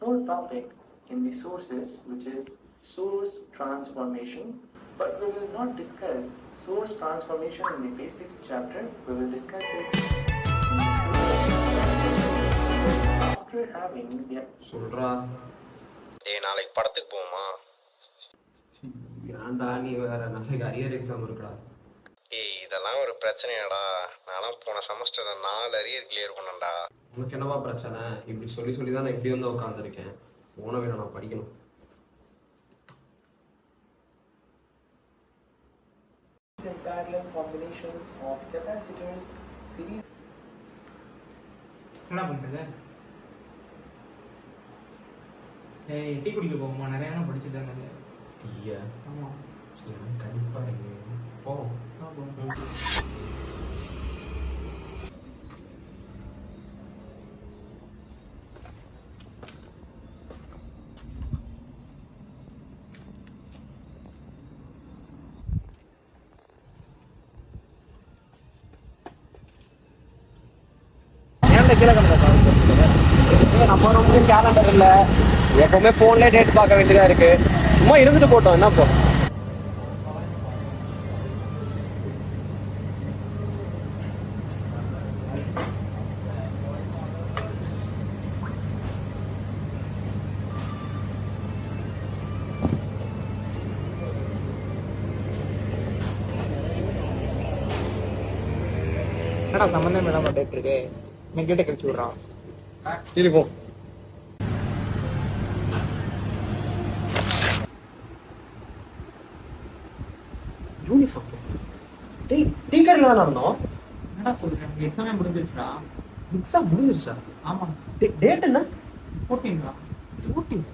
core topic in the sources, which is source transformation. But we will not discuss source transformation in the basics chapter. We will discuss it after having the சொல்றா. நாளைக்கு படத்துக்கு போமா? ஏன்டா நீ வேற, நாளைக்கு arrear exam இருக்குடா. இதெல்லாம் ஒரு பிரச்சனையாடா? நானும் போன செமஸ்டர் 4 அரியர் கிளியர் பண்ணேன்டா. உனக்கு என்னவா பிரச்சனை? இப்படி சொல்லி சொல்லி தான் நான் இப்படி வந்து உட்காந்துருக்கேன். போன வேணும், நான் படிக்கணும். parallel combinations of capacitors series. என்ன பண்றது? சரி, டீ குடிக்க போகுமா? நிறைய நேரம் படிச்சுட்டாங்க. டீயா? ஆமா. சரி, கண்டிப்பா போ. கீழே நம்ம ரொம்ப கேலண்டர் இல்லை, எப்பவுமே ஃபோன்லேயே டேட் பார்க்க வேண்டியதாக இருக்கு. சும்மா இருந்துட்டு போட்டோம், என்ன போ. என்னடா சம்பந்தம் இல்லாம டேட் இருக்கு, கிட்ட கழிச்சு விடுறான். இருக்கும் யூனிஃபார்ம். டேய், டீ கடையில் தான் நடந்தோம். என்னடா சொல்றேன், எக்ஸாமே முடிஞ்சிருச்சுடா. எக்ஸாம் முடிஞ்சிருச்சா? ஆமா. டேட் என்ன? 14. 14.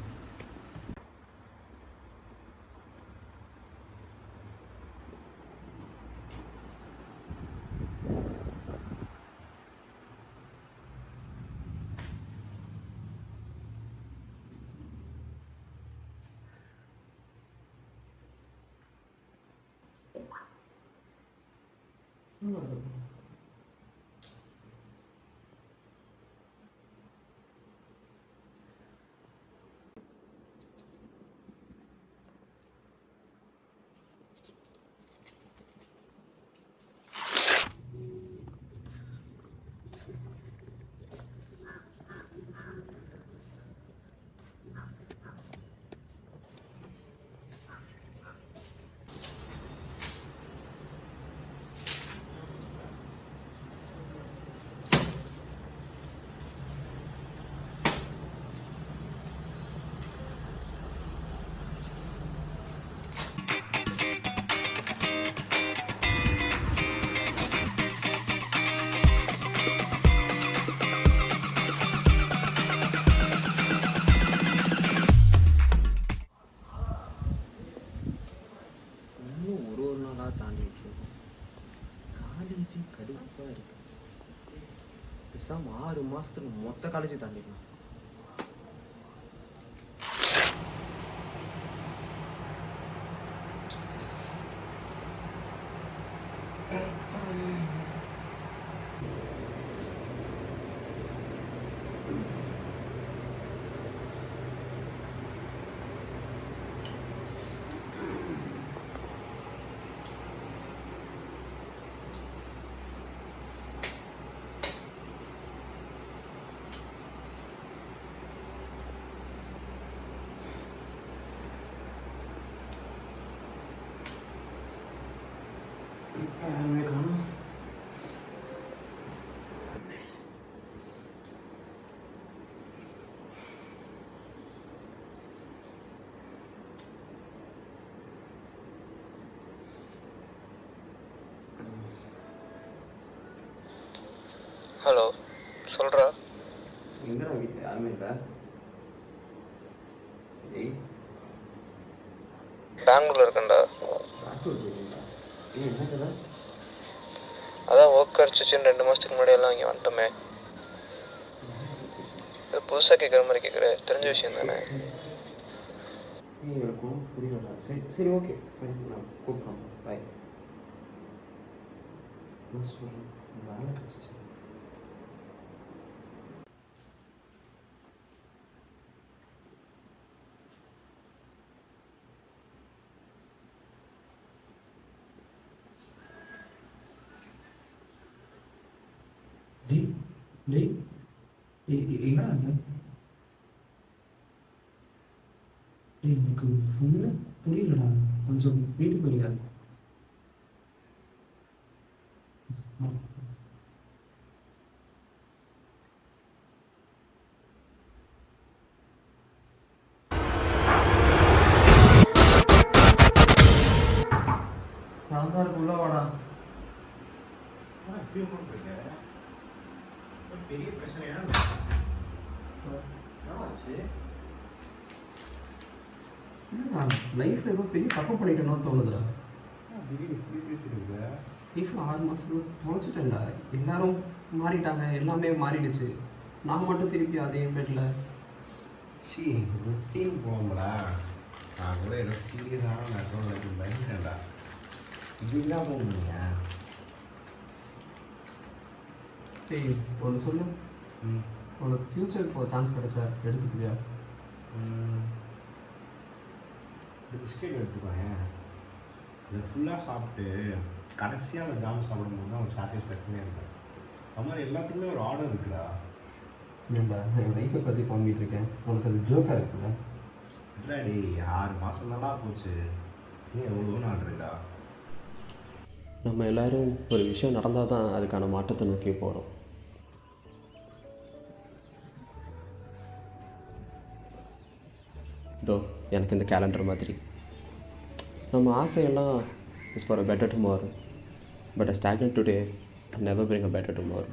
கடுப்பாக இருக்கு. பேசாமல் 6 மாதத்துக்கு மொத்த காலேஜ் தாண்டிக்கலாம். ஹலோ, சொல்கிறா. எங்கடா வீட்டில் யாருமே இல்லை? பெங்களூரில் இருக்கேன்டா. பெங்களூர் போயிருக்கீங்களா? என்ன கதை? அதான் ஒர்க் கிடச்சிச்சின்னு 2 மாதத்துக்கு முன்னாடி எல்லாம் இங்கே வந்துட்டோமே. இது புதுசாக கேட்குற மாதிரி கேட்குற, தெரிஞ்ச விஷயம் தானே. எனக்கும் புரியல. சரி சரி, ஓகே, நான் கூப்பிட்றேன். பாய். நான் சொல்கிறேன், வேலை கிடச்சிச்சு. டேய் டேய் எங்கடா இருந்த? டேய் எனக்கு ஒன்றும் புரியலடா, கொஞ்சம் வீட்டுக்கு போறியா? நான் தான் இருக்கு, உள்ள வாடா. பெரிய பிரச்சனையா லைஃப்ல ஏதோ பெரிய தப்பு பண்ணிட்டேனோ தோணுதுடா. திடீர்னு இப்படி பேசிடுங்க. லைஃப்ல 6 மாசத்துக்கு தொலைச்சிட்டேன்டா. எல்லாரும் மாறிட்டாங்க, எல்லாமே மாறிடுச்சு. நான் மட்டும் திருப்பி அதே பேட்ல. C routine போகும்டா. நான் கூட ஏதோ சீரியஸான நடக்கும் பயந்துட்டேன்டா. இது என்ன பண்ணுவீங்க? டேய் ஒன்று சொல்லு, உனக்கு ஃப்யூச்சருக்கு ஒரு சான்ஸ் கிடைச்சா எடுத்துக்கிறியா? இந்த பிஸ்கெட் எடுத்துக்கோங்க. இதை ஃபுல்லாக சாப்பிட்டு கடைசியாக அந்த ஜாம் சாப்பிடும்போது தான் ஒரு சாட்டிஸ்ஃபேக்ஷனே இருக்கும். அது மாதிரி எல்லாத்துக்குமே ஒரு ஆர்டர் இருக்குடா. இல்லைடா, என் லைஃப்பை பற்றி பண்ணிட்டு இருக்கேன். உனக்கு அது ஜோக்காக இருக்குல்ல? இல்லடி 6 மாதம் நல்லா போச்சு, இன்னும் எவ்வளோ நாள் இருக்கா? நம்ம எல்லோரும் ஒரு விஷயம் நடந்தால் தான் அதுக்கான மாற்றத்தை நோக்கி போகிறோம். இதோ எனக்கு இந்த கேலண்டர் மாதிரி நம்ம ஆசையெல்லாம் is for a better tomorrow, but a stagnant today never bring a better tomorrow.